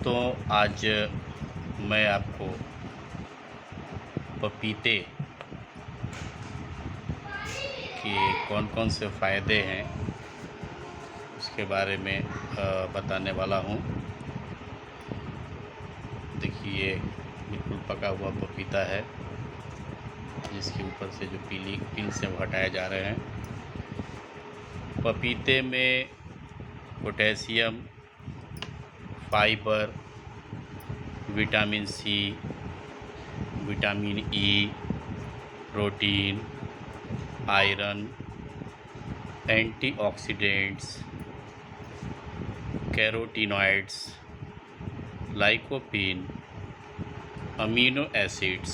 दोस्तों, आज मैं आपको पपीते के कौन कौन से फ़ायदे हैं उसके बारे में बताने वाला हूँ। देखिए, ये बिल्कुल पका हुआ पपीता है जिसके ऊपर से जो पीली पिल्स हैं वो हटाए जा रहे हैं। पपीते में potassium, fibre, vitamin C, vitamin E, protein, iron, antioxidants, carotenoids, lycopene, amino acids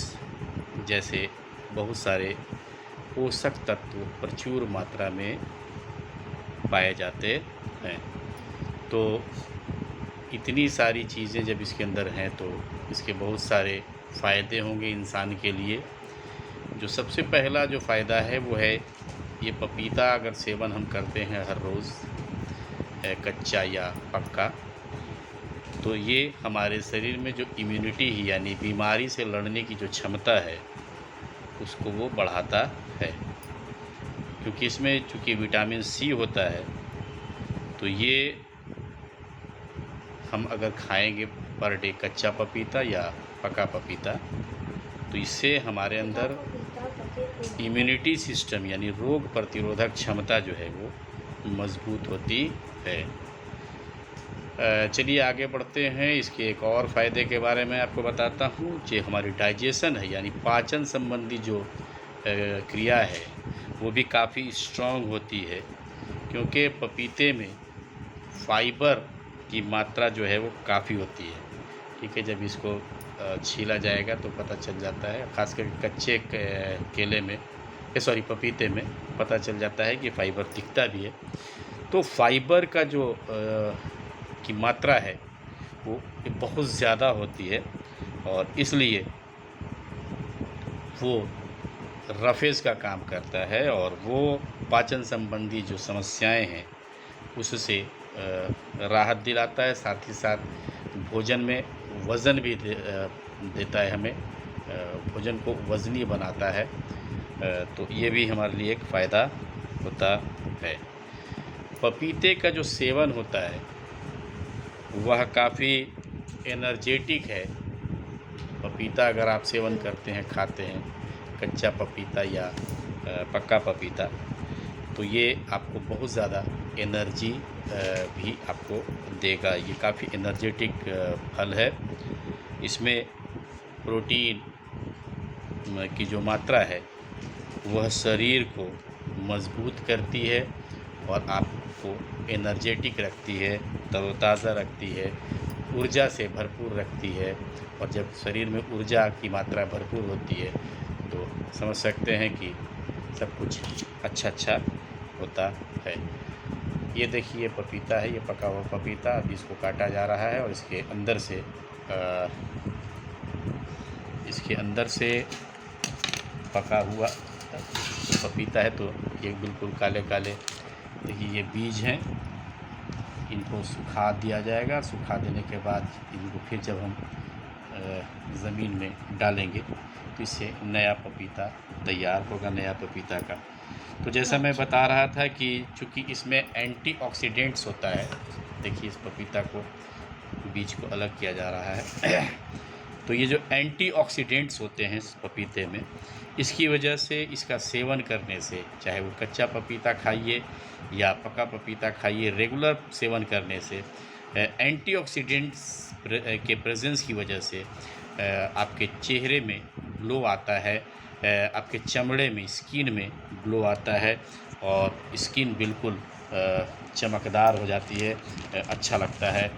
जैसे बहुत सारे पोषक तत्व प्रचुर मात्रा में पाए जाते हैं। तो इतनी सारी चीज़ें जब इसके अंदर हैं तो इसके बहुत सारे फ़ायदे होंगे इंसान के लिए। जो सबसे पहला जो फ़ायदा है वो है, ये पपीता अगर सेवन हम करते हैं हर रोज़, कच्चा या पक्का, तो ये हमारे शरीर में जो इम्यूनिटी है यानी बीमारी से लड़ने की जो क्षमता है उसको वो बढ़ाता है। क्योंकि इसमें चूँकि विटामिन सी होता है तो ये हम अगर खाएंगे पर डे कच्चा पपीता या पका पपीता, तो इससे हमारे अंदर इम्यूनिटी सिस्टम यानी रोग प्रतिरोधक क्षमता जो है वो मज़बूत होती है। चलिए आगे बढ़ते हैं। इसके एक और फ़ायदे के बारे में आपको बताता हूँ। जो हमारी डाइजेशन है यानी पाचन संबंधी जो क्रिया है वो भी काफ़ी स्ट्रॉन्ग होती है, क्योंकि पपीते में फाइबर की मात्रा जो है वो काफ़ी होती है। ठीक है, जब इसको छीला जाएगा तो पता चल जाता है, ख़ासकर कच्चे केले में पपीते में पता चल जाता है कि फाइबर दिखता भी है। तो फाइबर का जो की मात्रा है वो बहुत ज़्यादा होती है और इसलिए वो रफेज का काम करता है और वो पाचन संबंधी जो समस्याएं हैं उससे राहत दिलाता है। साथ ही साथ भोजन में वज़न भी देता है हमें, भोजन को वज़नी बनाता है। तो ये भी हमारे लिए एक फ़ायदा होता है। पपीते का जो सेवन होता है वह काफ़ी एनर्जेटिक है। पपीता अगर आप सेवन करते हैं, खाते हैं, कच्चा पपीता या पक्का पपीता, तो ये आपको बहुत ज़्यादा एनर्जी भी आपको देगा। ये काफ़ी एनर्जेटिक फल है। इसमें प्रोटीन की जो मात्रा है वह शरीर को मज़बूत करती है और आपको एनर्जेटिक रखती है, तरोताज़ा रखती है, ऊर्जा से भरपूर रखती है। और जब शरीर में ऊर्जा की मात्रा भरपूर होती है तो समझ सकते हैं कि सब कुछ अच्छा होता है। ये देखिए पपीता है, ये पका हुआ पपीता। अभी इसको काटा जा रहा है और इसके अंदर से पका हुआ पपीता है। तो ये बिल्कुल काले काले देखिए ये बीज हैं, इनको सुखा दिया जाएगा। सुखा देने के बाद इनको फिर जब हम ज़मीन में डालेंगे तो इससे नया पपीता तैयार होगा, नया पपीता का। तो जैसा मैं बता रहा था कि चूँकि इसमें एंटीऑक्सीडेंट्स होता है, देखिए इस पपीता को, बीज को अलग किया जा रहा है तो ये जो एंटीऑक्सीडेंट्स होते हैं इस पपीते में, इसकी वजह से इसका सेवन करने से, चाहे वो कच्चा पपीता खाइए या पका पपीता खाइए, रेगुलर सेवन करने से एंटीऑक्सीडेंट्स के प्रेजेंस की वजह से आपके चेहरे में ग्लो आता है, आपके चमड़े में, स्किन में ग्लो आता है और स्किन बिल्कुल चमकदार हो जाती है, अच्छा लगता है।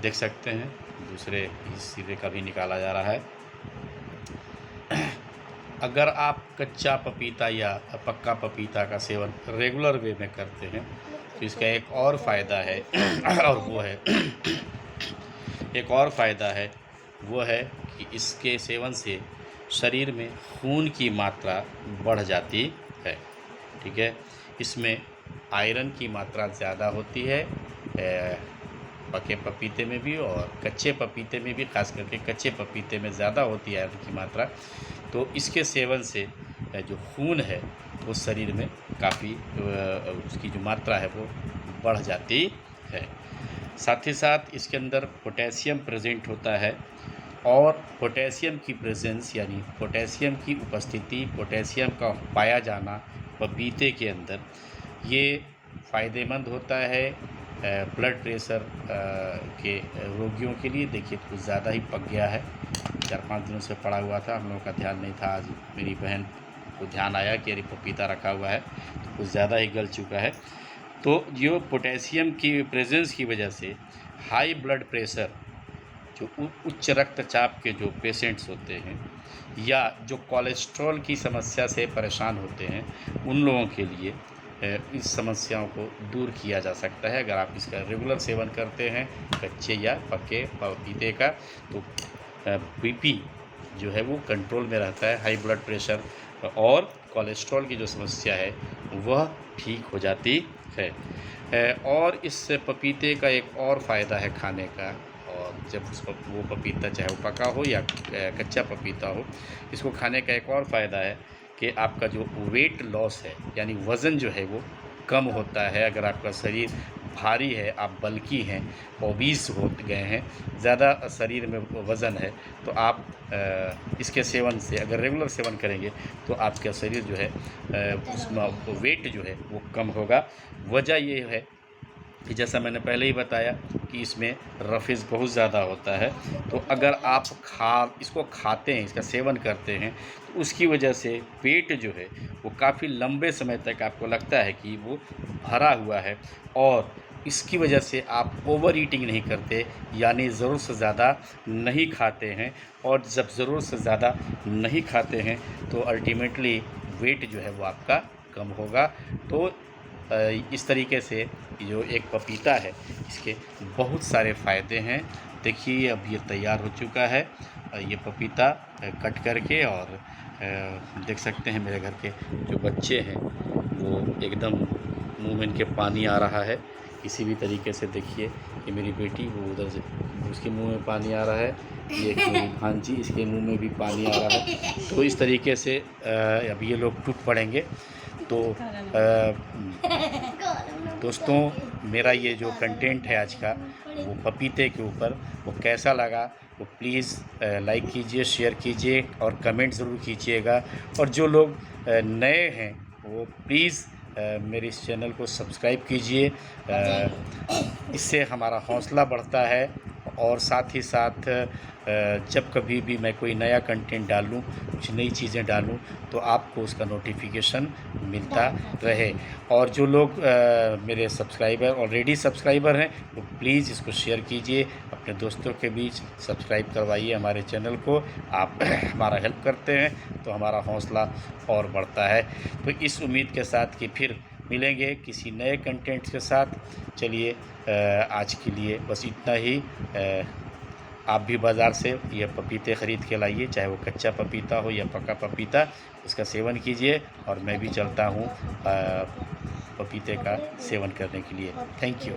देख सकते हैं दूसरे सिरे का भी निकाला जा रहा है। अगर आप कच्चा पपीता या पक्का पपीता का सेवन रेगुलर वे में करते हैं तो इसका एक और फ़ायदा है और वो है एक और फ़ायदा है वो है कि इसके सेवन से शरीर में खून की मात्रा बढ़ जाती है। ठीक है, इसमें आयरन की मात्रा ज़्यादा होती है, पके पपीते में भी और कच्चे पपीते में भी, ख़ास करके कच्चे पपीते में ज़्यादा होती है आयरन की मात्रा। तो इसके सेवन से जो खून है वो शरीर में काफ़ी उसकी जो मात्रा है वो बढ़ जाती है। साथ ही साथ इसके अंदर पोटेशियम प्रेजेंट होता है, और पोटेशियम की प्रेजेंस यानी पोटेशियम की उपस्थिति, पोटेशियम का पाया जाना पपीते के अंदर, ये फ़ायदेमंद होता है ब्लड प्रेशर के रोगियों के लिए। देखिए कुछ ज़्यादा ही पक गया है, 4-5 दिनों से पड़ा हुआ था, हम लोगों का ध्यान नहीं था। आज मेरी बहन को ध्यान आया कि अरे पपीता रखा हुआ है, तो कुछ ज़्यादा ही गल चुका है। तो जो पोटेशियम की प्रेजेंस की वजह से हाई ब्लड प्रेशर, जो उच्च रक्तचाप के जो पेशेंट्स होते हैं या जो कोलेस्ट्रॉल की समस्या से परेशान होते हैं, उन लोगों के लिए इस समस्याओं को दूर किया जा सकता है अगर आप इसका रेगुलर सेवन करते हैं, कच्चे या पके पपीते का। तो बीपी जो है वो कंट्रोल में रहता है, हाई ब्लड प्रेशर और कोलेस्ट्रॉल की जो समस्या है वह ठीक हो जाती है। और इस पपीते का एक और फ़ायदा है खाने का, और जब वो पपीता चाहे वो पका हो या कच्चा पपीता हो, इसको खाने का एक और फ़ायदा है कि आपका जो वेट लॉस है यानी वज़न जो है वो कम होता है। अगर आपका शरीर भारी है, आप बल्की हैं, ओबीस हो गए हैं, ज़्यादा शरीर में वज़न है, तो आप इसके सेवन से अगर रेगुलर सेवन करेंगे तो आपका शरीर जो है उसमें वेट जो है वो कम होगा। वजह ये है कि जैसा मैंने पहले ही बताया कि इसमें रफेज बहुत ज़्यादा होता है। तो अगर आप इसको खाते हैं, इसका सेवन करते हैं, तो उसकी वजह से पेट जो है वो काफ़ी लंबे समय तक आपको लगता है कि वो भरा हुआ है, और इसकी वजह से आप ओवर ईटिंग नहीं करते, यानी ज़रूरत से ज़्यादा नहीं खाते हैं। और जब ज़रूरत से ज़्यादा नहीं खाते हैं तो अल्टीमेटली वेट जो है वो आपका कम होगा। तो इस तरीके से जो एक पपीता है इसके बहुत सारे फ़ायदे हैं। देखिए अब ये तैयार हो चुका है, ये पपीता कट करके, और देख सकते हैं मेरे घर के जो बच्चे हैं वो एकदम मुंह में इनके पानी आ रहा है। किसी भी तरीके से देखिए कि मेरी बेटी वो उधर से उसके मुंह में पानी आ रहा है, ये मेरी भांजी इसके मुंह में भी पानी आ रहा है। तो इस तरीके से अब ये लोग टूट पड़ेंगे। तो दोस्तों मेरा ये जो कंटेंट है आज का वो पपीते के ऊपर, वो कैसा लगा वो प्लीज़ लाइक कीजिए, शेयर कीजिए और कमेंट ज़रूर कीजिएगा। और जो लोग नए हैं वो प्लीज़ मेरे इस चैनल को सब्सक्राइब कीजिए, इससे हमारा हौसला बढ़ता है। और साथ ही साथ जब कभी भी मैं कोई नया कंटेंट डालूँ, कुछ नई चीज़ें डालूँ, तो आपको उसका नोटिफिकेशन मिलता रहे। और जो लोग मेरे सब्सक्राइबर ऑलरेडी सब्सक्राइबर हैं वो प्लीज़ इसको शेयर कीजिए, अपने दोस्तों के बीच सब्सक्राइब करवाइए हमारे चैनल को। आप हमारा हेल्प करते हैं तो हमारा हौसला और बढ़ता है। तो इस उम्मीद के साथ कि फिर मिलेंगे किसी नए कंटेंट के साथ। चलिए आज के लिए बस इतना ही। आप भी बाज़ार से ये पपीते ख़रीद के लाइए, चाहे वो कच्चा पपीता हो या पका पपीता, उसका सेवन कीजिए। और मैं भी चलता हूँ पपीते का सेवन करने के लिए। Thank you.